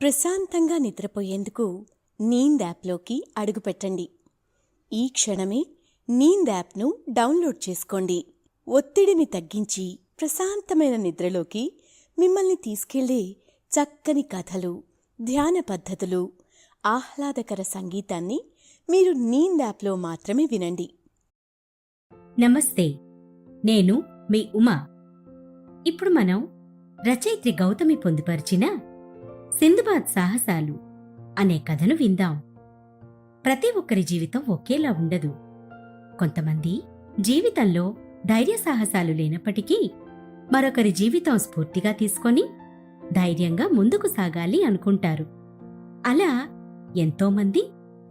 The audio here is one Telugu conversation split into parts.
ప్రశాంతంగా నిద్రపోయేందుకు నీంద్ యాప్లోకి అడుగుపెట్టండి. ఈ క్షణమే నీంద్ యాప్ను డౌన్లోడ్ చేసుకోండి. ఒత్తిడిని తగ్గించి ప్రశాంతమైన నిద్రలోకి మిమ్మల్ని తీసుకెళ్లే చక్కని కథలు, ధ్యాన పద్ధతులు, ఆహ్లాదకర సంగీతాన్ని మీరు నీంద్ యాప్లో మాత్రమే వినండి. నమస్తే, నేను మీ ఉమా. ఇప్పుడు మనం రచయిత్రి గౌతమి పొందుపరిచిన సింద్బాద్ సాహసాలు అనే కథను విందాం. ప్రతి ఒక్కరి జీవితం ఒకేలా ఉండదు. కొంతమంది జీవితంలో ధైర్య సాహసాలు లేనప్పటికీ మరొకరి జీవితం స్ఫూర్తిగా తీసుకొని ధైర్యంగా ముందుకు సాగాలి అనుకుంటారు. అలా ఎంతోమంది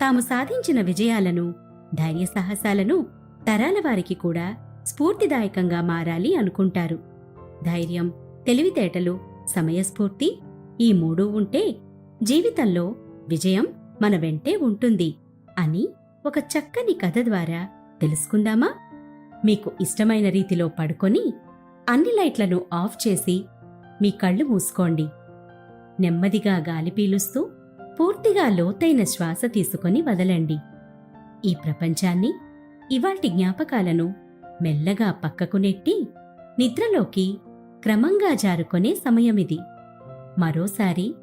తాము సాధించిన విజయాలను, ధైర్య సాహసాలను తరాల వారికి కూడా స్ఫూర్తిదాయకంగా మారాలి అనుకుంటారు. ధైర్యం, తెలివితేటలు, సమయస్ఫూర్తి ఈ మూడూ ఉంటే జీవితంలో విజయం మన వెంటే ఉంటుంది అని ఒక చక్కని కథ ద్వారా తెలుసుకుందామా? మీకు ఇష్టమైన రీతిలో పడుకొని అన్ని లైట్లను ఆఫ్ చేసి మీ కళ్ళు మూసుకోండి. నెమ్మదిగా గాలి పీలుస్తూ పూర్తిగా లోతైన శ్వాస తీసుకొని వదలండి. ఈ ప్రపంచాన్ని, ఇవాల్టి జ్ఞాపకాలను మెల్లగా పక్కకు నెట్టి నిద్రలోకి క్రమంగా జారుకొనే సమయమిది. మరోసారి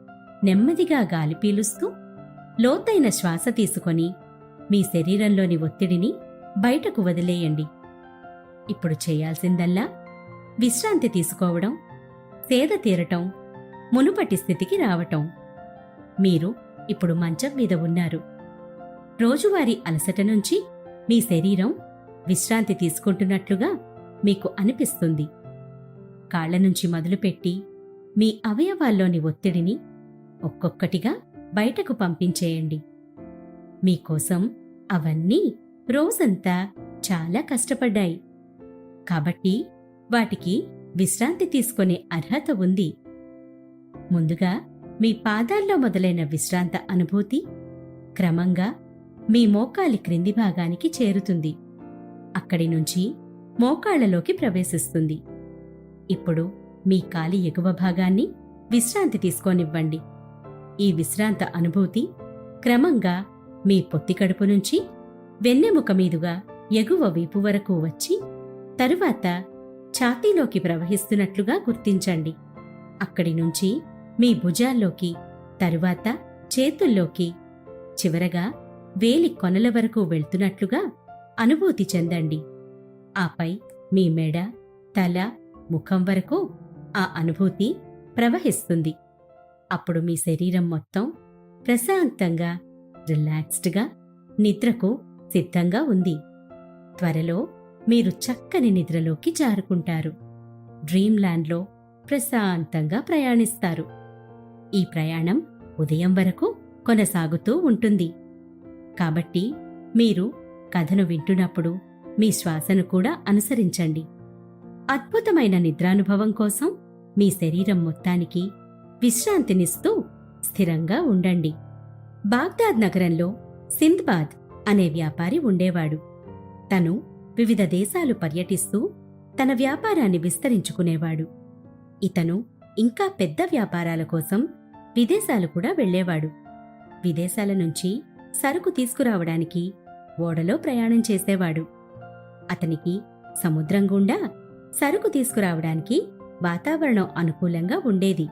నెమ్మదిగా గాలి పీలుస్తూ లోతైన శ్వాస తీసుకొని మీ శరీరంలోని ఒత్తిడిని బయటకు వదిలేయండి. ఇప్పుడు చేయాల్సిందల్లా విశ్రాంతి తీసుకోవడం, సేద తీరటం, మునుపటి స్థితికి రావటం. మీరు ఇప్పుడు మంచం మీద ఉన్నారు. రోజువారీ అలసట నుంచి మీ శరీరం విశ్రాంతి తీసుకుంటున్నట్లుగా మీకు అనిపిస్తుంది. కాళ్ల నుంచి మొదలుపెట్టి మీ అవయవాల్లోని ఒత్తిడిని ఒక్కొక్కటిగా బయటకు పంపించేయండి. మీకోసం అవన్నీ రోజంతా చాలా కష్టపడ్డాయి. కాబట్టి వాటికి విశ్రాంతి తీసుకునే అర్హత ఉంది. ముందుగా మీ పాదాల్లో మొదలైన విశ్రాంత అనుభూతి క్రమంగా మీ మోకాలి క్రింది భాగానికి చేరుతుంది. అక్కడి నుంచి మోకాళ్లలోకి ప్రవేశిస్తుంది. ఇప్పుడు మీ కాలి ఎగువ భాగాన్ని విశ్రాంతి తీసుకోనివ్వండి. ఈ విశ్రాంత అనుభూతి క్రమంగా మీ పొత్తికడుపు నుంచి వెన్నెముక మీదుగా ఎగువ వీపు వరకు వచ్చి తరువాత ఛాతీలోకి ప్రవహిస్తున్నట్లుగా గుర్తించండి. అక్కడి నుంచి మీ భుజాల్లోకి, తరువాత చేతుల్లోకి, చివరగా వేలి కొనల వరకు వెళ్తున్నట్లుగా అనుభూతి చెందండి. ఆపై మీ మెడ, తల, ముఖం వరకు ఆ అనుభూతి ప్రవహిస్తుంది. అప్పుడు మీ శరీరం మొత్తం ప్రశాంతంగా, రిలాక్స్డ్గా నిద్రకు సిద్ధంగా ఉంది. త్వరలో మీరు చక్కని నిద్రలోకి జారుకుంటారు. డ్రీమ్ ల్యాండ్లో ప్రశాంతంగా ప్రయాణిస్తారు. ఈ ప్రయాణం ఉదయం వరకు కొనసాగుతూ ఉంటుంది. కాబట్టి మీరు కథను వింటున్నప్పుడు మీ శ్వాసను కూడా అనుసరించండి. అద్భుతమైన నిద్రానుభవం కోసం మీ శరీరం మొత్తానికి విశ్రాంతినిస్తూ స్థిరంగా ఉండండి. బాగ్దాద్ నగరంలో సింద్బాద్ అనే వ్యాపారి ఉండేవాడు. తను వివిధ దేశాలు పర్యటిస్తూ తన వ్యాపారాన్ని విస్తరించుకునేవాడు. ఇతను ఇంకా పెద్ద వ్యాపారాల కోసం విదేశాలు కూడా వెళ్లేవాడు. విదేశాల నుంచి సరుకు తీసుకురావడానికి ఓడలో ప్రయాణం చేసేవాడు. అతనికి సముద్రం గుండా సరుకు తీసుకురావడానికి వాతావరణం అనుకూలంగా ఉండేది.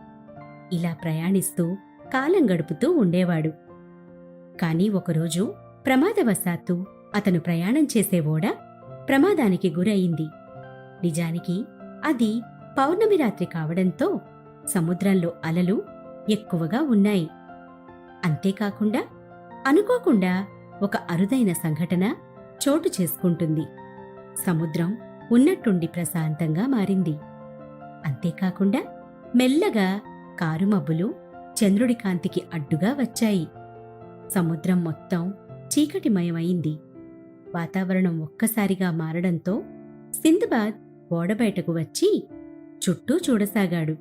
ఇలా ప్రయాణిస్తూ కాలం గడుపుతూ ఉండేవాడు. కాని ఒకరోజు ప్రమాదవశాత్తు అతను ప్రయాణం చేసే ఓడ ప్రమాదానికి గురయింది. నిజానికి అది పౌర్ణమి రాత్రి కావడంతో సముద్రంలో అలలు ఎక్కువగా ఉన్నాయి. అంతేకాకుండా అనుకోకుండా ఒక అరుదైన సంఘటన చోటు చేసుకుంటుంది. సముద్రం ఉన్నట్టుండి ప్రశాంతంగా మారింది. అంతేకాకుండా మెల్లగా కారుమబ్బులు చంద్రుడి కాంతికి అడ్డుగా వచ్చాయి. సముద్రం మొత్తం చీకటిమయమైంది. వాతావరణం ఒక్కసారిగా మారడంతో సింద్బాద్ ఓడబయటకు వచ్చి చుట్టూ చూడసాగాడు.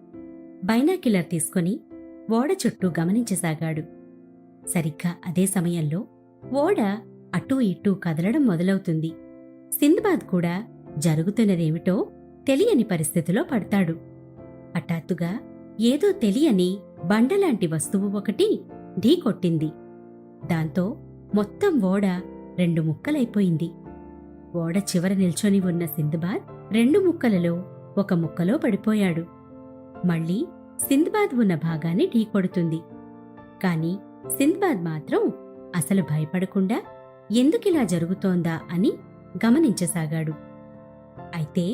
బైనాక్యులర్ తీసుకుని ఓడ చుట్టూ గమనించసాగాడు. సరిగ్గా అదే సమయంలో ఓడ అటూ ఇటూ కదలడం మొదలవుతుంది. సింద్బాద్ కూడా జరుగుతున్నదేమిటో తెలియని పరిస్థితిలో పడతాడు. హఠాత్తుగా ఏదో తెలియని బండలాంటి వస్తువు ఒకటి ఢీకొట్టింది. దాంతో మొత్తం ఓడ 2 ముక్కలైపోయింది. ఓడ చివర నిల్చొని ఉన్న సింద్బాద్ 2 ముక్కలలో ఒక ముక్కలో పడిపోయాడు. మళ్ళీ సింద్బాద్ ఉన్న భాగాన్ని ఢీకొడుతుంది. కాని సింద్బాద్ మాత్రం అసలు భయపడకుండా ఎందుకిలా జరుగుతోందా అని గమనించసాగాడు. అయితే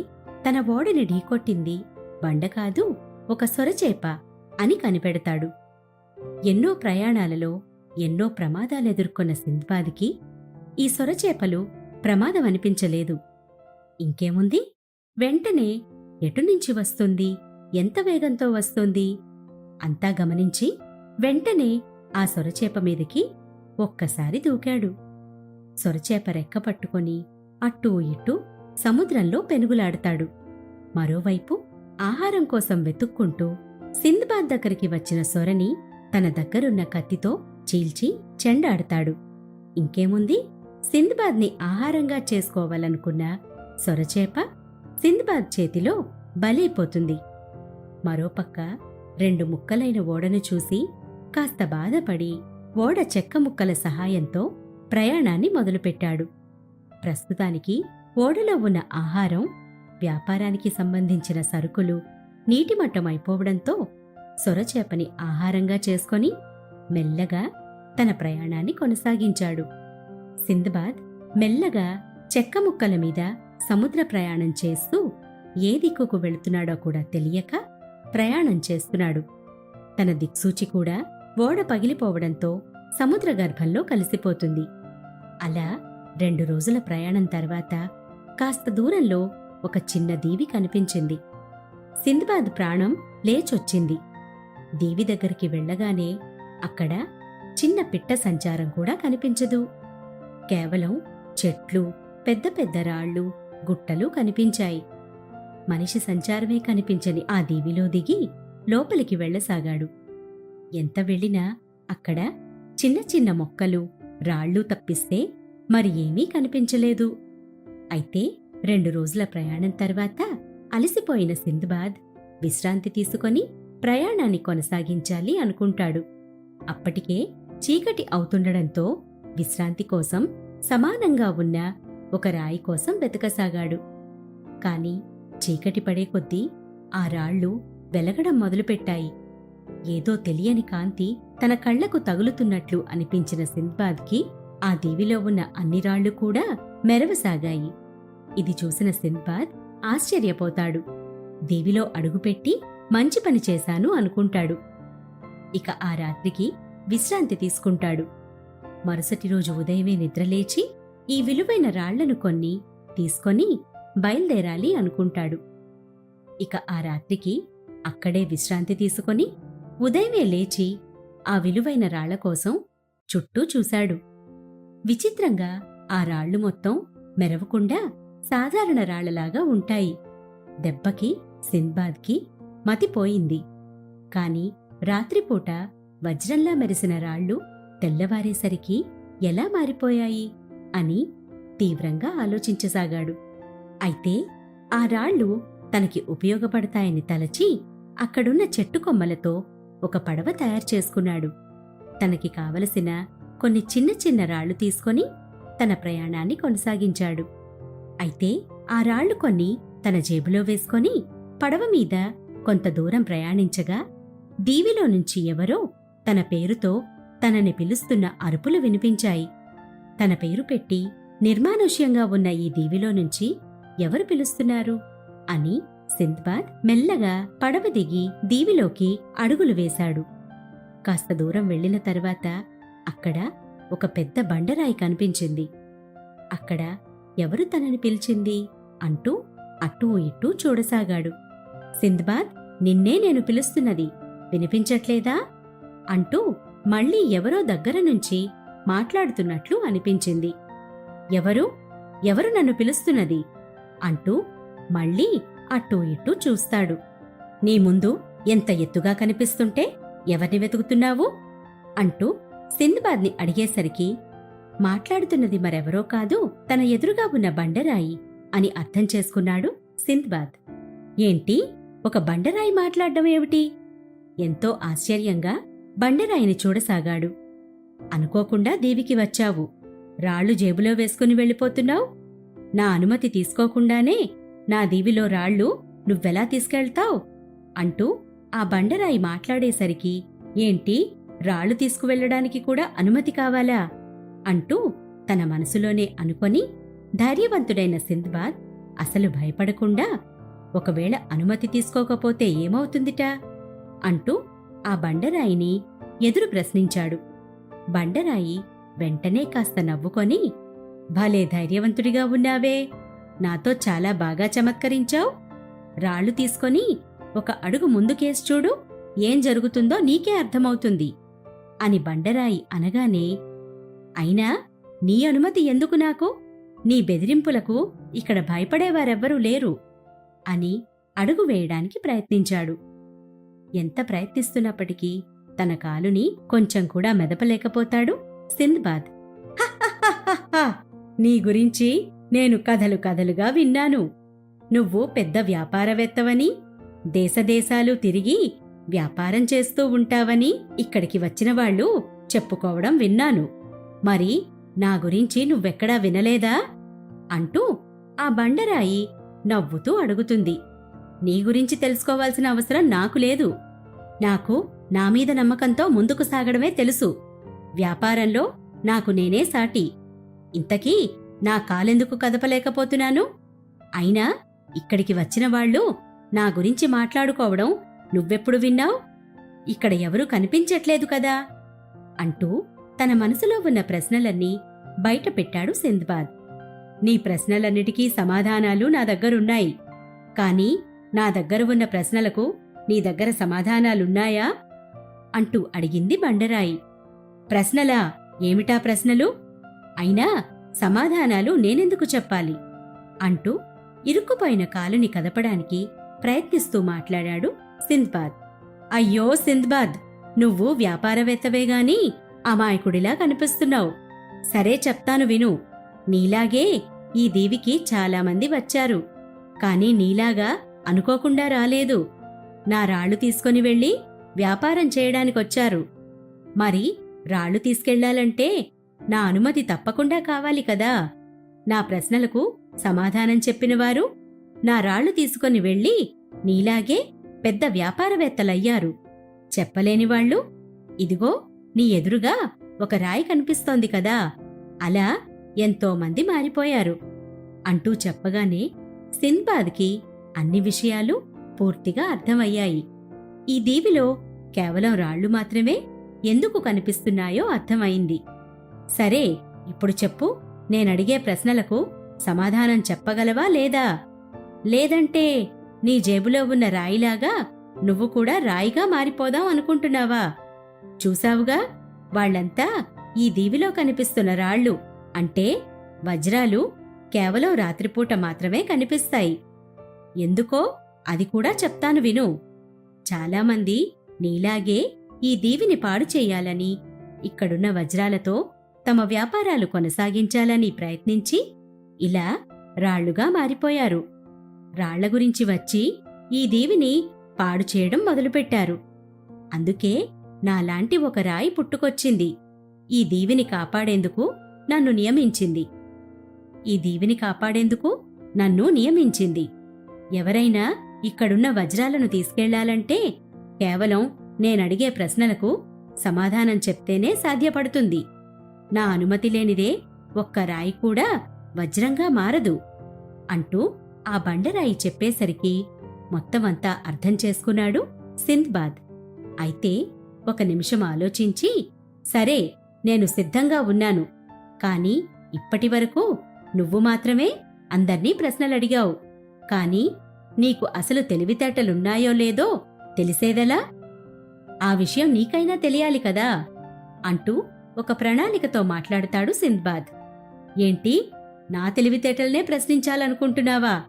తన ఓడని ఢీకొట్టింది బండ కాదు, ఒక సొరచేప అని కనిపెడతాడు. ఎన్నో ప్రయాణాలలో ఎన్నో ప్రమాదాలెదుర్కొన్న సింద్బాద్కి ఈ సొరచేపలు ప్రమాదమనిపించలేదు. ఇంకేముంది, వెంటనే ఎటునుంచి వస్తుంది, ఎంత వేగంతో వస్తుంది అంతా గమనించి వెంటనే ఆ సొరచేప మీదికి ఒక్కసారి దూకాడు. సొరచేప రెక్క పట్టుకొని అట్టూ ఇట్టూ సముద్రంలో పెనుగులాడతాడు. మరోవైపు ఆహారం కోసం వెతుక్కుంటూ సింద్బాద్ దగ్గరికి వచ్చిన సొరని తన దగ్గరున్న కత్తితో చీల్చి చెండాడతాడు. ఇంకేముంది, సింద్బాద్ని ఆహారంగా చేసుకోవాలనుకున్న సొరచేప సింద్బాద్ చేతిలో బలైపోతుంది. మరోపక్క 2 ముక్కలైన ఓడను చూసి కాస్త బాధపడి ఓడ చెక్క ముక్కల సహాయంతో ప్రయాణాన్ని మొదలుపెట్టాడు. ప్రస్తుతానికి ఓడలో ఉన్న ఆహారం, వ్యాపారానికి సంబంధించిన సరుకులు నీటిమట్టమైపోవడంతో సొరచేపని ఆహారంగా చేసుకొని మెల్లగా తన ప్రయాణాన్ని కొనసాగించాడు. సింద్బాద్ మెల్లగా చెక్క ముక్కల మీద సముద్ర ప్రయాణం చేస్తూ ఏ దిక్కుకు వెళుతున్నాడో కూడా తెలియక ప్రయాణం చేస్తున్నాడు. తన దిక్సూచి కూడా ఓడ పగిలిపోవడంతో సముద్ర గర్భంలో కలిసిపోతుంది. అలా 2 రోజుల ప్రయాణం తర్వాత కాస్త దూరంలో ఒక చిన్న దీవి కనిపించింది. సింద్బాద్ ప్రాణం లేచొచ్చింది. దీవి దగ్గరికి వెళ్ళగానే అక్కడ చిన్న పిట్ట సంచారం కూడా కనిపించదు. కేవలం చెట్లు, పెద్ద పెద్ద రాళ్ళు, గుట్టలు కనిపించాయి. మనిషి సంచారమే కనిపించని ఆ దీవిలో దిగి లోపలికి వెళ్ళసాగాడు. ఎంత వెళ్ళినా అక్కడ చిన్న చిన్న మొక్కలు, రాళ్ళు తప్పిస్తే మరి ఏమీ కనిపించలేదు. అయితే 2 రోజుల ప్రయాణం తర్వాత అలసిపోయిన సింద్బాద్ విశ్రాంతి తీసుకొని ప్రయాణాన్ని కొనసాగించాలి అనుకుంటాడు. అప్పటికే చీకటి అవుతుండడంతో విశ్రాంతి కోసం సమానంగా ఉన్న ఒక రాయి కోసం వెతకసాగాడు. కాని చీకటి పడే కొద్దీ ఆ రాళ్ళు వెలగడం మొదలుపెట్టాయి. ఏదో తెలియని కాంతి తన కళ్లకు తగులుతున్నట్లు అనిపించిన సింద్బాద్కి ఆ దీవిలో ఉన్న అన్ని రాళ్లు కూడా మెరవసాగాయి. ఇది చూసిన సింద్బాద్ ఆశ్చర్యపోతాడు. దీవిలో అడుగుపెట్టి మంచి పని చేశాను అనుకుంటాడు. ఇక ఆ రాత్రికి విశ్రాంతి తీసుకుంటాడు. మరుసటి రోజు ఉదయమే నిద్రలేచి ఈ విలువైన రాళ్లను కొన్ని తీసుకొని బయల్దేరాలి అనుకుంటాడు. ఇక ఆ రాత్రికి అక్కడే విశ్రాంతి తీసుకొని ఉదయమే లేచి ఆ విలువైన రాళ్ల కోసం చుట్టూ చూశాడు. విచిత్రంగా ఆ రాళ్లు మొత్తం మెరవకుండా సాధారణ రాళ్లలాగా ఉంటాయి. దెబ్బకి సింద్బాద్కి మతిపోయింది. కాని రాత్రిపూట వజ్రంలా మెరిసిన రాళ్లు తెల్లవారేసరికి ఎలా మారిపోయాయి అని తీవ్రంగా ఆలోచించసాగాడు. అయితే ఆ రాళ్లు తనకి ఉపయోగపడతాయని తలచి అక్కడున్న చెట్టు కొమ్మలతో ఒక పడవ తయారు చేసుకున్నాడు. తనకి కావలసిన కొన్ని చిన్న చిన్న రాళ్లు తీసుకొని తన ప్రయాణాన్ని కొనసాగించాడు. అయితే ఆ రాళ్లు కొన్ని తన జేబులో వేసుకొని పడవ మీద కొంత దూరం ప్రయాణించగా దీవిలో నుంచి ఎవరో తన పేరుతో తనని పిలుస్తున్న అరుపులు వినిపించాయి. తన పేరు పెట్టి నిర్మానుష్యంగా ఉన్న ఈ దీవిలో నుంచి ఎవరు పిలుస్తున్నారు అని సింద్బాద్ మెల్లగా పడవ దిగి దీవిలోకి అడుగులు వేశాడు. కాస్త దూరం వెళ్లిన తర్వాత అక్కడ ఒక పెద్ద బండరాయి కనిపించింది. అక్కడ ఎవరు తనని పిలిచింది అంటూ అటూ ఇటూ చూడసాగాడు. సింద్బాద్, నిన్నే నేను పిలుస్తున్నది, వినిపించట్లేదా అంటూ మళ్ళీ ఎవరో దగ్గర నుంచి మాట్లాడుతున్నట్లు అనిపించింది. ఎవరు ఎవరు నన్ను పిలుస్తున్నది అంటూ మళ్ళీ అటూ ఇటూ చూస్తాడు. నీ ముందు ఎంత ఎత్తుగా కనిపిస్తుంటే ఎవరిని వెతుకుతున్నావు అంటూ సింద్బాద్ని అడిగేసరికి మాట్లాడుతున్నది మరెవరో కాదు, తన ఎదురుగా ఉన్న బండరాయి అని అర్థం చేసుకున్నాడు సింద్బాద్. ఏంటి, ఒక బండరాయి మాట్లాడ్డం ఏమిటి? ఎంతో ఆశ్చర్యంగా బండరాయిని చూడసాగాడు. అనుకోకుండా దీవికి వచ్చావు. రాళ్లు జేబులో వేసుకుని వెళ్ళిపోతున్నావు. నా అనుమతి తీసుకోకుండానే నా దీవిలో రాళ్లు నువ్వెలా తీసుకెళ్తావ్? అంటూ ఆ బండరాయి మాట్లాడేసరికి, ఏంటి, రాళ్లు తీసుకువెళ్లడానికి కూడా అనుమతి కావాలా? అంటూ తన మనసులోనే అనుకొని ధైర్యవంతుడైన సింద్బాద్ అసలు భయపడకుండా, ఒకవేళ అనుమతి తీసుకోకపోతే ఏమవుతుందిట? అంటూ ఆ బండరాయిని ఎదురు ప్రశ్నించాడు. బండరాయి వెంటనే కాస్త నవ్వుకొని, భలే ధైర్యవంతుడిగా ఉన్నావే, నాతో చాలా బాగా చమత్కరించావు. రాళ్లు తీసుకొని ఒక అడుగు ముందుకేసి చూడు, ఏం జరుగుతుందో నీకే అర్థమవుతుంది అని బండరాయి అనగానే, అయినా నీ అనుమతి ఎందుకు నాకు? నీ బెదిరింపులకు ఇక్కడ భయపడేవారెవ్వరూ లేరు అని అడుగు వేయడానికి ప్రయత్నించాడు. ఎంత ప్రయత్నిస్తున్నప్పటికీ తన కాలుని కొంచెం కూడా మెదపలేకపోతాడు సింద్బాద్. "హహహహహ! నీ గురించి నేను కథలు కథలుగా విన్నాను. నువ్వు పెద్ద వ్యాపారవేత్తవని, దేశదేశాలు తిరిగి వ్యాపారం చేస్తూ ఉంటావని ఇక్కడికి వచ్చిన వాళ్ళు చెప్పుకోవడం విన్నాను. మరి నా గురించి నువ్వెక్కడా వినలేదా?" అంటూ ఆ బండరాయి నవ్వుతూ అడుగుతుంది. నీ గురించి తెలుసుకోవాల్సిన అవసరం నాకు లేదు. నాకు నా మీద నమ్మకంతో ముందుకు సాగడమే తెలుసు. వ్యాపారంలో నాకు నేనే సాటి. ఇంతకీ నా కాలెందుకు కదపలేకపోతున్నాను? అయినా ఇక్కడికి వచ్చిన వాళ్ళు నా గురించి మాట్లాడుకోవడం నువ్వెప్పుడు విన్నావ్? ఇక్కడ ఎవరూ కనిపించట్లేదు కదా అంటూ తన మనసులో ఉన్న ప్రశ్నలన్నీ బయట పెట్టాడు సింద్బాద్. నీ ప్రశ్నలన్నిటికీ సమాధానాలు నా దగ్గరున్నాయి. కాని నా దగ్గర ఉన్న ప్రశ్నలకు నీ దగ్గర సమాధానాలున్నాయా? అంటూ అడిగింది బండరాయి. ప్రశ్నలా? ఏమిటా ప్రశ్నలు? అయినా సమాధానాలు నేనెందుకు చెప్పాలి? అంటూ ఇరుక్కుపోయిన కాలుని కదపడానికి ప్రయత్నిస్తూ మాట్లాడాడు సింద్బాద్. అయ్యో సింద్బాద్, నువ్వు వ్యాపారవేత్తవేగాని అమాయకుడిలా కనిపిస్తున్నావు. సరే చెప్తాను విను. నీలాగే ఈ దీవికి చాలామంది వచ్చారు. కాని నీలాగా అనుకోకుండా రాలేదు. నా రాళ్లు తీసుకొని వెళ్ళి వ్యాపారం చేయడానికొచ్చారు. మరి రాళ్లు తీసుకెళ్లాలంటే నా అనుమతి తప్పకుండా కావాలి కదా. నా ప్రశ్నలకు సమాధానం చెప్పినవారు నా రాళ్లు తీసుకొని వెళ్ళి నీలాగే పెద్ద వ్యాపారవేత్తలయ్యారు. చెప్పలేనివాళ్లు ఇదిగో నీ ఎదురుగా ఒక రాయి కనిపిస్తోంది కదా, అలా ఎంతోమంది మారిపోయారు అంటూ చెప్పగానే సింద్బాద్కి అన్ని విషయాలు పూర్తిగా అర్థమయ్యాయి. ఈ దీవిలో కేవలం రాళ్లు మాత్రమే ఎందుకు కనిపిస్తున్నాయో అర్థమైంది. సరే, ఇప్పుడు చెప్పు, నేనడిగే ప్రశ్నలకు సమాధానం చెప్పగలవా లేదా? లేదంటే నీ జేబులో ఉన్న రాయిలాగా నువ్వు కూడా రాయిగా మారిపోదాం అనుకుంటున్నావా? చూసావుగా, వాళ్లంతా ఈ దీవిలో కనిపిస్తున్న రాళ్లు అంటే వజ్రాలు కేవలం రాత్రిపూట మాత్రమే కనిపిస్తాయి. ఎందుకో అది కూడా చెప్తాను విను. చాలామంది నీలాగే ఈ దీవిని పాడు చెయ్యాలని, ఇక్కడున్న వజ్రాలతో తమ వ్యాపారాలు కొనసాగించాలని ప్రయత్నించి ఇలా రాళ్లుగా మారిపోయారు. రాళ్ల గురించి వచ్చి ఈ దీవిని పాడు చేయడం మొదలుపెట్టారు. అందుకే నాలాంటి ఒక రాయి పుట్టుకొచ్చింది. ఈ దీవిని కాపాడేందుకు నన్ను నియమించింది. ఎవరైనా ఇక్కడున్న వజ్రాలను తీసుకెళ్లాలంటే కేవలం నేనడిగే ప్రశ్నలకు సమాధానం చెప్తేనే సాధ్యపడుతుంది. నా అనుమతి లేనిదే ఒక్క రాయి కూడా వజ్రంగా మారదు అంటూ ఆ బండరాయి చెప్పేసరికి మొత్తమంతా అర్థం చేసుకున్నాడు సింద్బాద్. అయితే ఒక నిమిషం ఆలోచించి, సరే, నేను సిద్ధంగా ఉన్నాను. కాని ఇప్పటివరకు నువ్వు మాత్రమే అందర్నీ ప్రశ్నలడిగావు. కాని నీకు అసలు తెలివితేటలున్నాయో లేదో తెలిసేదెలా? ఆ విషయం నీకైనా తెలియాలి కదా అంటూ ఒక ప్రణాళికతో మాట్లాడతాడు సింద్బాద్. ఏంటి, నా తెలివితేటల్నే ప్రశ్నించాలనుకుంటున్నావా?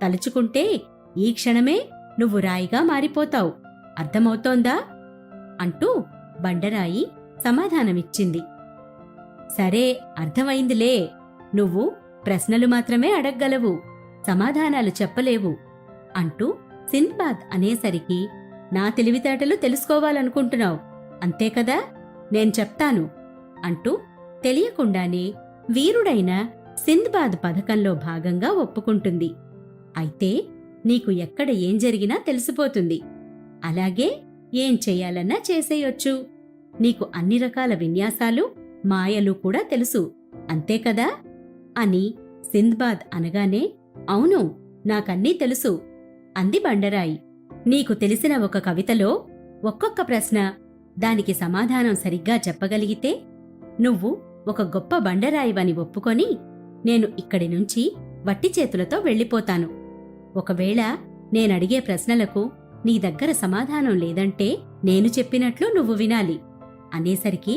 తలుచుకుంటే ఈ క్షణమే నువ్వు రాయిగా మారిపోతావు. అర్థమవుతోందా? అంటూ బండరాయి సమాధానమిచ్చింది. సరే, అర్థమైందిలే. నువ్వు ప్రశ్నలు మాత్రమే అడగ్గలవు, సమాధానాలు చెప్పలేవు అంటూ సింద్బాద్ అనేసరికి నా తెలివితేటలు తెలుసుకోవాలనుకుంటున్నావు అంతే కదా, నేను చెప్తాను అంటూ తెలియకుండానే వీరుడైన సింద్బాద్ పథకంలో భాగంగా ఒప్పుకుంటుంది. అయితే నీకు ఎక్కడ ఏం జరిగినా తెలిసిపోతుంది. అలాగే ఏం చెయ్యాలన్నా చేసేయొచ్చు. నీకు అన్ని రకాల విన్యాసాలు, మాయలు కూడా తెలుసు అంతే కదా అని సింద్బాద్ అనగానే, అవును, నాకన్నీ తెలుసు అంది బండరాయి. నీకు తెలిసిన ఒక కవితలో ఒక్కొక్క ప్రశ్న, దానికి సమాధానం సరిగ్గా చెప్పగలిగితే నువ్వు ఒక గొప్ప బండరాయివని ఒప్పుకొని నేను ఇక్కడి నుంచి వట్టి చేతులతో వెళ్ళిపోతాను. ఒకవేళ నేనడిగే ప్రశ్నలకు నీ దగ్గర సమాధానం లేదంటే నేను చెప్పినట్లు నువ్వు వినాలి అనేసరికి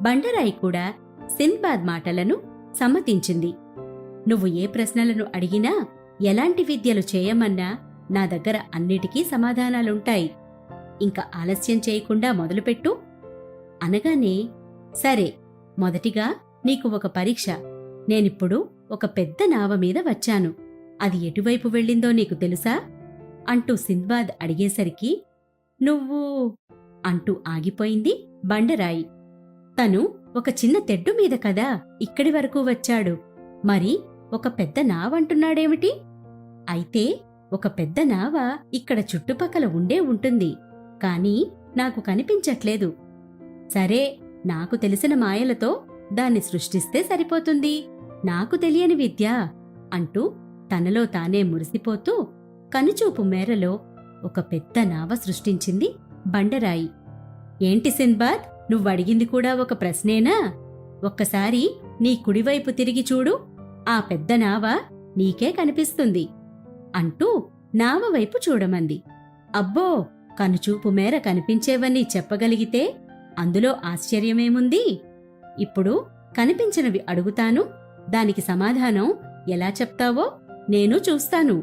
బండరాయి కూడా సింద్బాద్ మాటలను సమ్మతించింది. నువ్వు ఏ ప్రశ్నలను అడిగినా, ఎలాంటి విద్యలు చేయమన్నా నా దగ్గర అన్నిటికీ సమాధానాలుంటాయి. ఇంక ఆలస్యం చేయకుండా మొదలుపెట్టు అనగానే, సరే, మొదటిగా నీకు ఒక పరీక్ష. నేనిప్పుడు ఒక పెద్ద నావ మీద వచ్చాను. అది ఎటువైపు వెళ్ళిందో నీకు తెలుసా అంటూ సింద్బాద్ అడిగేసరికి, నువ్వు అంటూ ఆగిపోయింది బండరాయి. తను ఒక చిన్న తెడ్డు మీద కదా ఇక్కడి వరకు వచ్చాడు, మరి ఒక పెద్ద నావంటున్నాడేమిటి? అయితే ఒక పెద్ద నావ ఇక్కడ చుట్టుపక్కల ఉండే ఉంటుంది, కాని నాకు కనిపించట్లేదు. సరే, నాకు తెలిసిన మాయలతో దాన్ని సృష్టిస్తే సరిపోతుంది, నాకు తెలియని విద్య అంటూ తనలో తానే మురిసిపోతూ కనుచూపు మేరలో ఒక పెద్ద నావ సృష్టించింది బండరాయి. ఏంటి సింద్బాద్, నువ్వడిగింది కూడా ఒక ప్రశ్నేనా? ఒక్కసారి నీ కుడివైపు తిరిగి చూడు, ఆ పెద్ద నావ నీకే కనిపిస్తుంది అంటూ నావ వైపు చూడమంది. అబ్బో, కనుచూపు మేర కనిపించేవన్నీ చెప్పగలిగితే అందులో ఆశ్చర్యమేముంది? ఇప్పుడు కనిపించినవి అడుగుతాను, దానికి సమాధానం ఎలా చెప్తావో నేను చూస్తాను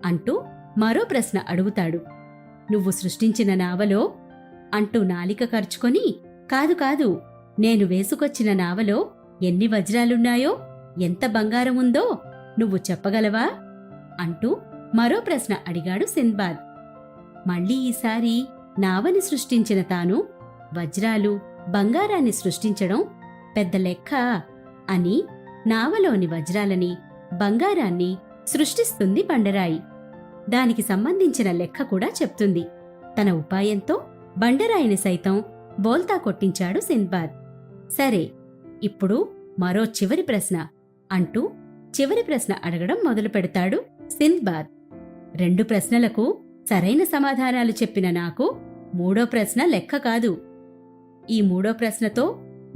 అంటూ మరో ప్రశ్న అడుగుతాడు. నువ్వు సృష్టించిన నావలో అంటూ నాలిక ఖర్చుకొని, కాదు కాదు, నేను వేసుకొచ్చిన నావలో ఎన్ని వజ్రాలున్నాయో, ఎంత బంగారం ఉందో నువ్వు చెప్పగలవా అంటూ మరో ప్రశ్న అడిగాడు సింద్బాద్. మళ్ళీ ఈసారి నావని సృష్టించిన తాను వజ్రాలు, బంగారాన్ని సృష్టించడం పెద్ద లెక్క అని నావలోని వజ్రాలని, బంగారాన్ని సృష్టిస్తుంది బండరాయి. దానికి సంబంధించిన లెక్క కూడా చెప్తుంది. తన ఉపాయంతో బండరాయిని సైతం బోల్తా కొట్టించాడు సింద్బాద్. సరే, ఇప్పుడు మరో చివరి ప్రశ్న అంటూ చివరి ప్రశ్న అడగడం మొదలు పెడతాడు సింద్బాద్. 2 ప్రశ్నలకు సరైన సమాధానాలు చెప్పిన నాకు మూడో ప్రశ్న లెక్క కాదు. ఈ మూడో ప్రశ్నతో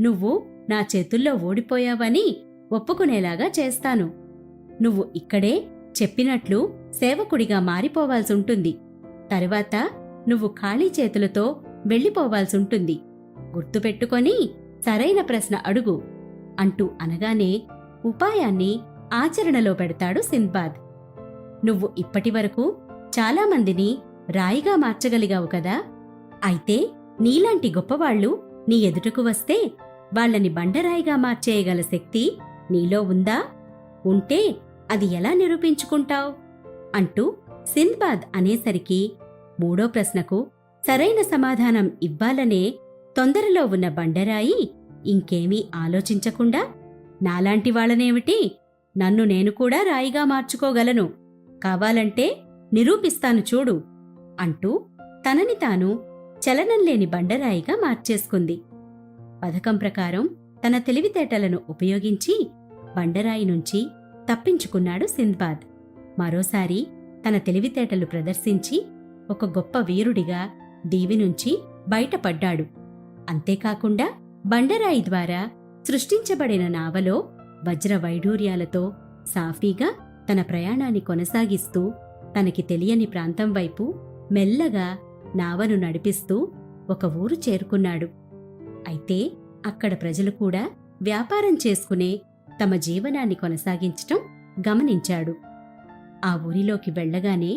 నువ్వు నా చేతుల్లో ఓడిపోయావని ఒప్పుకునేలాగా చేస్తాను. నువ్వు ఇక్కడే చెప్పినట్లు సేవకుడిగా మారిపోవాల్సుంటుంది. తరువాత నువ్వు ఖాళీ చేతులతో వెళ్ళిపోవాల్సుంటుంది. గుర్తుపెట్టుకొని సరైన ప్రశ్న అడుగు అంటూ అనగానే ఉపాయాన్ని ఆచరణలో పెడతాడు సింద్బాద్. నువ్వు ఇప్పటివరకు చాలామందిని రాయిగా మార్చగలిగావు కదా, అయితే నీలాంటి గొప్పవాళ్లు నీ ఎదుటకు వస్తే వాళ్ళని బండరాయిగా మార్చేయగల శక్తి నీలో ఉందా? ఉంటే అది ఎలా నిరూపించుకుంటావ్ అంటూ సింద్బాద్ అనేసరికి మూడో ప్రశ్నకు సరైన సమాధానం ఇవ్వాలనే తొందరలో ఉన్న బండరాయి ఇంకేమీ ఆలోచించకుండా, నాలాంటి వాళ్ళనేమిటి, నన్ను నేను కూడా రాయిగా మార్చుకోగలను, కావాలంటే నిరూపిస్తాను చూడు అంటూ తనని తాను చలనంలేని బండరాయిగా మార్చేసుకుంది. పథకం ప్రకారం తన తెలివితేటలను ఉపయోగించి బండరాయి నుంచి తప్పించుకున్నాడు సింద్బాద్. మరోసారి తన తెలివితేటలు ప్రదర్శించి ఒక గొప్ప వీరుడిగా దీవి నుంచి బయటపడ్డాడు. అంతేకాకుండా బండరాయి ద్వారా సృష్టించబడిన నావలో వజ్ర వైఢూర్యాలతో సాఫీగా తన ప్రయాణాన్ని కొనసాగిస్తూ తనకి తెలియని ప్రాంతం వైపు మెల్లగా నావను నడిపిస్తూ ఒక ఊరు చేరుకున్నాడు. అయితే అక్కడ ప్రజలు కూడా వ్యాపారం చేసుకునే తమ జీవనాన్ని కొనసాగించటం గమనించాడు. ఆ ఊరిలోకి వెళ్ళగానే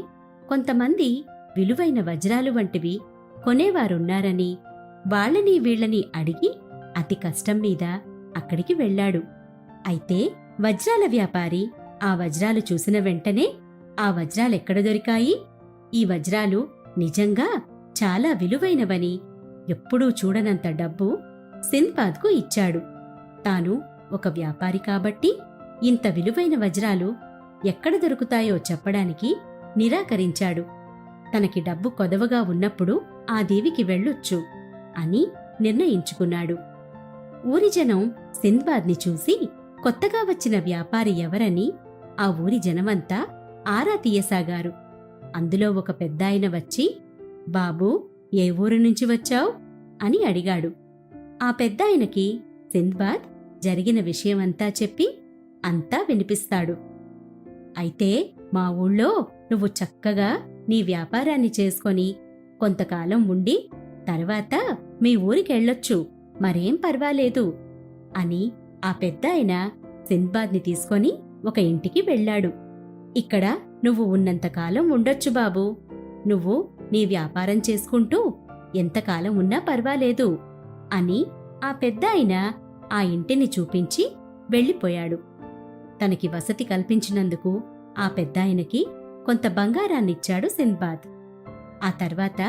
కొంతమంది విలువైన వజ్రాలు వంటివి కొనేవారున్నారని వాళ్ళని వీళ్ళని అడిగి అతి కష్టం మీద అక్కడికి వెళ్ళాడు. అయితే వజ్రాల వ్యాపారి ఆ వజ్రాలు చూసిన వెంటనే, ఆ వజ్రాలెక్కడ దొరికాయి? ఈ వజ్రాలు నిజంగా చాలా విలువైనవని, ఎప్పుడూ చూడనంత డబ్బు సింద్బాద్కు ఇచ్చాడు. తాను ఒక వ్యాపారి కాబట్టి ఇంత విలువైన వజ్రాలు ఎక్కడ దొరుకుతాయో చెప్పడానికి నిరాకరించాడు. తనకి డబ్బు కొదవగా ఉన్నప్పుడు ఆ దీవికి వెళ్ళొచ్చు అని నిర్ణయించుకున్నాడు. ఊరి జనం సింద్బాద్ని చూసి కొత్తగా వచ్చిన వ్యాపారి ఎవరని ఆ ఊరి జనమంతా ఆరా తీయసాగారు. అందులో ఒక పెద్దాయన వచ్చి, బాబూ, ఏ ఊరు నుంచి వచ్చావ్ అని అడిగాడు. ఆ పెద్దాయనకి సింద్బాద్ జరిగిన విషయమంతా చెప్పి అంతా వినిపిస్తాడు. అయితే మా ఊళ్ళో నువ్వు చక్కగా నీ వ్యాపారాన్ని చేసుకొని కొంతకాలం ఉండి తర్వాత మీ ఊరికెళ్ళొచ్చు, మరేం పర్వాలేదు అని ఆ పెద్దాయన సింద్బాద్ని తీసుకొని ఒక ఇంటికి వెళ్ళాడు. ఇక్కడ నువ్వు ఉన్నంతకాలం ఉండొచ్చు బాబూ, నువ్వు నీ వ్యాపారం చేసుకుంటూ ఎంతకాలం ఉన్నా పర్వాలేదు అని ఆ పెద్దాయన ఆ ఇంటిని చూపించి వెళ్ళిపోయాడు. తనకి వసతి కల్పించినందుకు ఆ పెద్దాయనకి కొంత బంగారాన్నిచ్చాడు సింద్బాద్. ఆ తర్వాత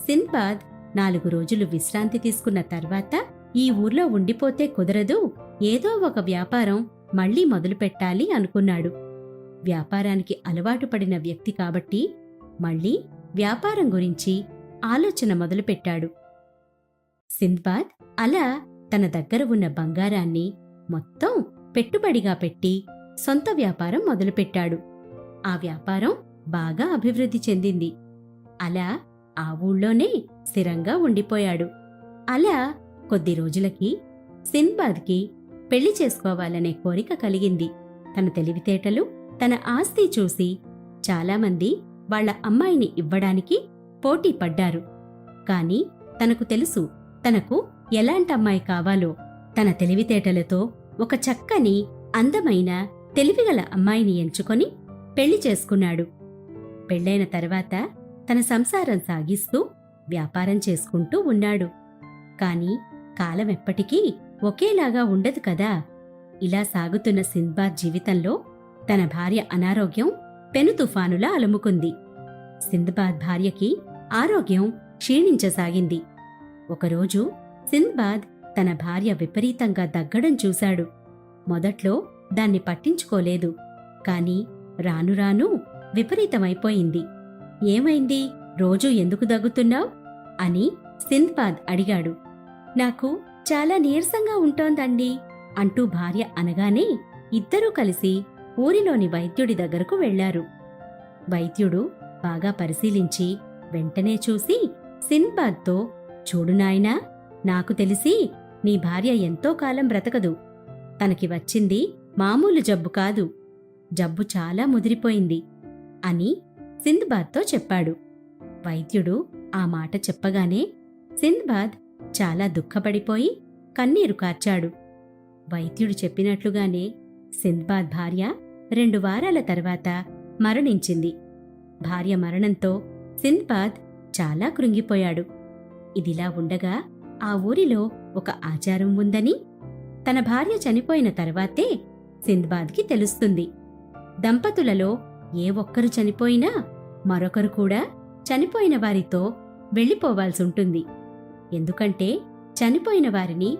సింద్బాద్ 4 రోజులు విశ్రాంతి తీసుకున్న తర్వాత ఈ ఊర్లో ఉండిపోతే కుదరదు, ఏదో ఒక వ్యాపారం మళ్లీ మొదలుపెట్టాలి అనుకున్నాడు. వ్యాపారానికి అలవాటు పడిన వ్యక్తి కాబట్టి మళ్లీ వ్యాపారం గురించి ఆలోచన మొదలుపెట్టాడు. సింద్బాద్ అలా తన దగ్గర ఉన్న బంగారాన్ని మొత్తం పెట్టుబడిగా పెట్టి సొంత వ్యాపారం మొదలుపెట్టాడు. ఆ వ్యాపారం బాగా అభివృద్ధి చెందింది. అలా ఆ ఊళ్ళోనే స్థిరంగా ఉండిపోయాడు. అలా కొద్ది రోజులకి సింద్బాద్కి పెళ్లి చేసుకోవాలనే కోరిక కలిగింది. తన తెలివితేటలు, తన ఆస్తి చూసి చాలామంది వాళ్ల అమ్మాయిని ఇవ్వడానికి పోటీ పడ్డారు. కాని తనకు తెలుసు తనకు ఎలాంటమ్మాయి కావాలో. తన తెలివితేటలతో ఒక చక్కని, అందమైన, తెలివిగల అమ్మాయిని ఎంచుకొని పెళ్లి చేసుకున్నాడు. పెళ్లైన తర్వాత తన సంసారం సాగిస్తూ వ్యాపారం చేసుకుంటూ ఉన్నాడు. కాని కాలం ఎప్పటికీ ఒకేలాగా ఉండదు కదా. ఇలా సాగుతున్న సింద్బాద్ జీవితంలో తన భార్య అనారోగ్యం పెను తుఫానులా అలుముకుంది. సింద్బాద్ భార్యకి ఆరోగ్యం క్షీణించసాగింది. ఒకరోజు సింద్బాద్ తన భార్య విపరీతంగా దగ్గడం చూశాడు. మొదట్లో దాన్ని పట్టించుకోలేదు. కాని రాను రాను విపరీతమైపోయింది. ఏమైంది, రోజూ ఎందుకు దగ్గుతున్నావ్ అని సింద్బాద్ అడిగాడు. నాకు చాలా నీరసంగా ఉంటోందండి అంటూ భార్య అనగానే ఇద్దరూ కలిసి ఊరిలోని వైద్యుడి దగ్గరకు వెళ్లారు. వైద్యుడు బాగా పరిశీలించి వెంటనే చూసి సింద్బాద్తో, చూడు నాయనా, నాకు తెలిసి నీ భార్య ఎంతో కాలం బ్రతకదు. తనకి వచ్చింది మామూలు జబ్బు కాదు, జబ్బు చాలా ముదిరిపోయింది అని సింద్బాద్తో చెప్పాడు. వైద్యుడు ఆ మాట చెప్పగానే సింద్బాద్ చాలా దుఃఖపడిపోయి కన్నీరు కార్చాడు. వైద్యుడు చెప్పినట్లుగానే సింద్బాద్ భార్య 2 వారాల తర్వాత మరణించింది. భార్య మరణంతో సింద్బాద్ చాలా కృంగిపోయాడు. ఇదిలా ఉండగా ఆ ఊరిలో ఒక ఆచారం ఉందని తన భార్య చనిపోయిన తర్వాతే సింద్బాద్కి తెలుస్తుంది. దంపతులలో ఏ ఒక్కరు చనిపోయినా మరొకరు కూడా చనిపోయిన వారితో వెళ్ళిపోవాల్సుంటుంది. ఎందుకంటే చనిపోయిన వారిని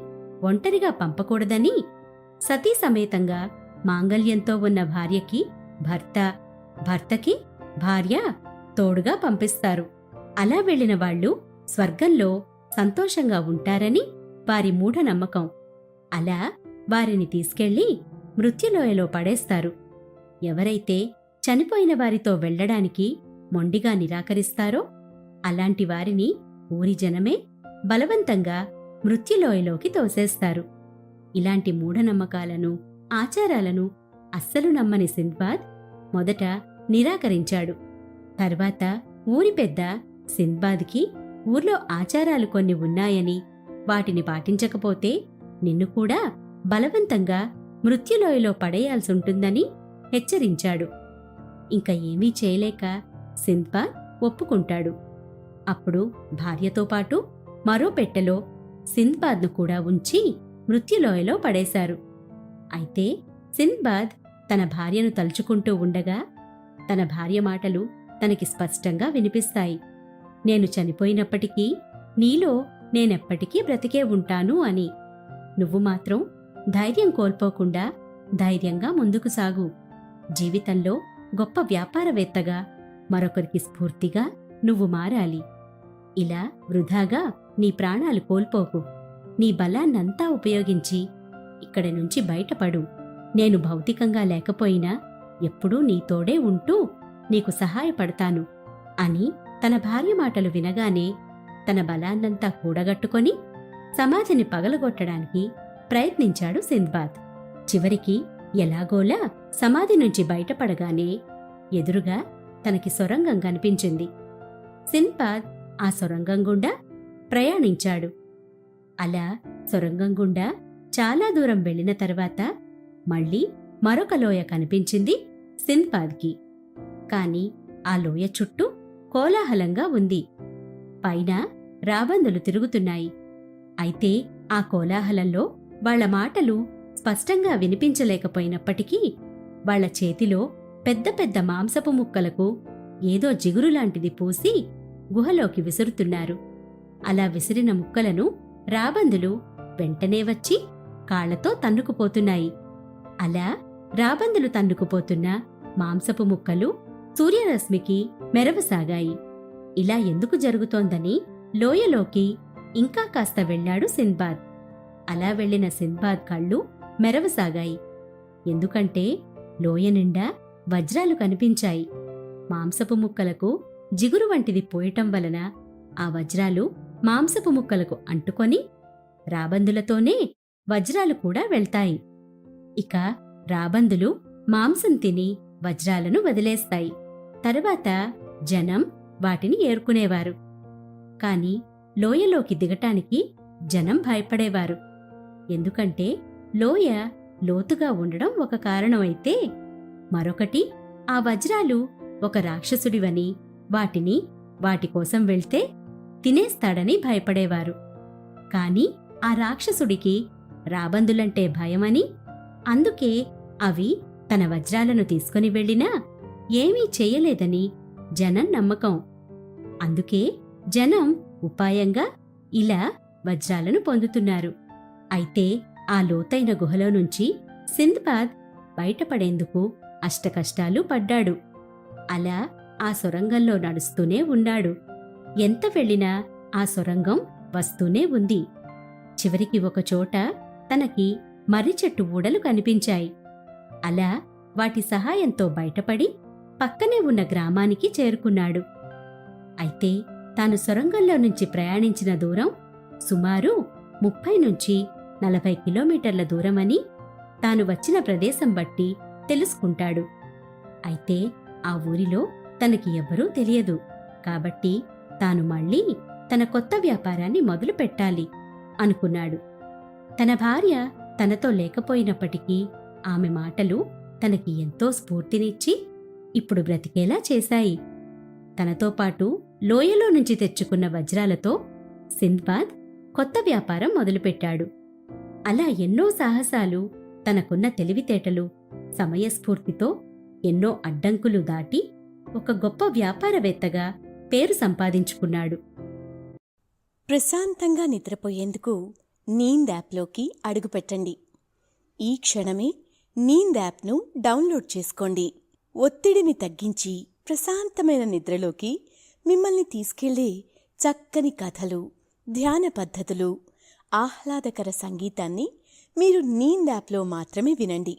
ఒంటరిగా పంపకూడదని సతీ సమేతంగా మాంగల్యంతో ఉన్న భార్యకి భర్త, భర్తకి భార్య తోడుగా పంపిస్తారు. అలా వెళ్లిన వాళ్లు స్వర్గంలో సంతోషంగా ఉంటారని వారి మూఢనమ్మకం. అలా వారిని తీసుకెళ్లి మృత్యులోయలో పడేస్తారు. ఎవరైతే చనిపోయిన వారితో వెళ్లడానికి మొండిగా నిరాకరిస్తారో అలాంటి వారిని ఊరి జనమే బలవంతంగా మృత్యులోయలోకి తోసేస్తారు. ఇలాంటి మూఢనమ్మకాలను, ఆచారాలను అస్సలు నమ్మని సింద్బాద్ మొదట నిరాకరించాడు. తర్వాత ఊరి పెద్ద సింద్బాద్కి ఊర్లో ఆచారాలు కొన్ని ఉన్నాయని, వాటిని పాటించకపోతే నిన్ను కూడా బలవంతంగా మృత్యులోయలో పడేయాల్సుంటుందని హెచ్చరించాడు. ఇంక ఏమీ చేయలేక సింద్బాద్ ఒప్పుకుంటాడు. అప్పుడు భార్యతో పాటు మరో పెట్టెలో సింద్బాద్ను కూడా ఉంచి మృత్యులోయలో పడేశారు. అయితే సింద్బాద్ తన భార్యను తలుచుకుంటూ ఉండగా తన భార్య మాటలు తనకి స్పష్టంగా వినిపిస్తాయి. నేను చనిపోయినప్పటికీ నీలో నేనెప్పటికీ బ్రతికే ఉంటాను అని. నువ్వు మాత్రం ధైర్యం కోల్పోకుండా ధైర్యంగా ముందుకు సాగు. జీవితంలో గొప్ప వ్యాపారవేత్తగా, మరొకరికి స్ఫూర్తిగా నువ్వు మారాలి. ఇలా వృధాగా నీ ప్రాణాలు కోల్పోకు. నీ బలాన్నంతా ఉపయోగించి ఇక్కడి నుంచి బయటపడు. నేను భౌతికంగా లేకపోయినా ఎప్పుడూ నీ తోడే ఉంటూ నీకు సహాయపడతాను అని తన భార్య మాటలు వినగానే తన బలాన్నంతా కూడగట్టుకొని సమాధిని పగలగొట్టడానికి ప్రయత్నించాడు సింద్బాద్. చివరికి ఎలాగోలా సమాధి నుంచి బయటపడగానే ఎదురుగా తనకి సొరంగం కనిపించింది. సింద్బాద్ ఆ సొరంగం గుండా ప్రయాణించాడు. అలా సొరంగం గుండా చాలా దూరం వెళ్లిన తర్వాత మళ్లీ మరొక లోయ కనిపించింది సింద్బాద్కి. కాని ఆ లోయ చుట్టూ కోలాహలంగా ఉంది. పైన రాబందులు తిరుగుతున్నాయి. అయితే ఆ కోలాహలంలో వాళ్ల మాటలు స్పష్టంగా వినిపించలేకపోయినప్పటికీ వాళ్ల చేతిలో పెద్ద పెద్ద మాంసపు ముక్కలకు ఏదో జిగురులాంటిది పూసి గుహలోకి విసురుతున్నారు. అలా విసిరిన ముక్కలను రాబందులు వెంటనే వచ్చి కాళ్లతో తన్నుకుపోతున్నాయి. అలా రాబందులు తన్నుకుపోతున్న మాంసపు ముక్కలు సూర్యరశ్మికి మెరవసాగాయి. ఇలా ఎందుకు జరుగుతోందని లోయలోకి ఇంకా కాస్త వెళ్లాడు సింద్బాద్. అలా వెళ్లిన సింద్బాద్ కళ్ళు మెరవసాగాయి. ఎందుకంటే లోయ నిండా వజ్రాలు కనిపించాయి. మాంసపు ముక్కలకు జిగురు వంటిది పోయటం వలన ఆ వజ్రాలు మాంసపు ముక్కలకు అంటుకొని రాబందులతోనే వజ్రాలు కూడా వెళ్తాయి. ఇక రాబందులు మాంసం తిని వజ్రాలను వదిలేస్తాయి. తరువాత జనం వాటిని ఏరుకునేవారు. కాని లోయలోకి దిగటానికి జనం భయపడేవారు. ఎందుకంటే లోయ లోతుగా ఉండడం ఒక కారణమైతే మరొకటి ఆ వజ్రాలు ఒక రాక్షసుడివని వాటిని వాటికోసం వెళ్తే తినేస్తాడని భయపడేవారు. కాని ఆ రాక్షసుడికి రాబందులంటే భయమని, అందుకే అవి తన వజ్రాలను తీసుకుని వెళ్ళినా ఏమీ చెయ్యలేదని జనం నమ్మకం. అందుకే జనం ఉపాయంగా ఇలా వజ్రాలను పొందుతున్నారు. అయితే ఆ లోతైన గుహలో నుంచి సింద్బాద్ బయటపడేందుకు అష్టకష్టాలు పడ్డాడు. అలా ఆ సొరంగంలో నడుస్తూనే ఉన్నాడు. ఎంత వెళ్ళినా ఆ సొరంగం వస్తూనే ఉంది. చివరికి ఒకచోట తనకి మర్రి చెట్టు ఊడలు కనిపించాయి. అలా వాటి సహాయంతో బయటపడి పక్కనే ఉన్న గ్రామానికి చేరుకున్నాడు. అయితే తాను సొరంగంలో నుంచి ప్రయాణించిన దూరం సుమారు 30 నుంచి 40 కిలోమీటర్ల దూరమని తాను వచ్చిన ప్రదేశం బట్టి తెలుసుకుంటాడు. అయితే ఆ ఊరిలో తనకి ఎవ్వరూ తెలియదు. కాబట్టి తాను మళ్ళీ తన కొత్త వ్యాపారాన్ని మొదలు పెట్టాలి అనుకున్నాడు. తన భార్య తనతో లేకపోయినప్పటికీ ఆమె మాటలు తనకి ఎంతో స్ఫూర్తినిచ్చి ఇప్పుడు బ్రతికేలా చేశాయి. తనతో పాటు లోయలో నుంచి తెచ్చుకున్న వజ్రాలతో సింద్బాద్ కొత్త వ్యాపారం మొదలుపెట్టాడు. అలా ఎన్నో సాహసాలు, తనకున్న తెలివితేటలు, సమయస్ఫూర్తితో ఎన్నో అడ్డంకులు దాటి ఒక గొప్ప వ్యాపారవేత్తగా పేరు సంపాదించుకున్నాడు. ప్రశాంతంగా నిద్రపోయేందుకు నీంద్ యాప్లోకి అడుగుపెట్టండి. ఈ క్షణమే నీంద్ యాప్ను డౌన్లోడ్ చేసుకోండి. ఒత్తిడిని తగ్గించి ప్రశాంతమైన నిద్రలోకి మిమ్మల్ని తీసుకెళ్లే చక్కని కథలు, ధ్యాన పద్ధతులు, ఆహ్లాదకర సంగీతాన్ని మీరు నీంద్ యాప్లో మాత్రమే వినండి.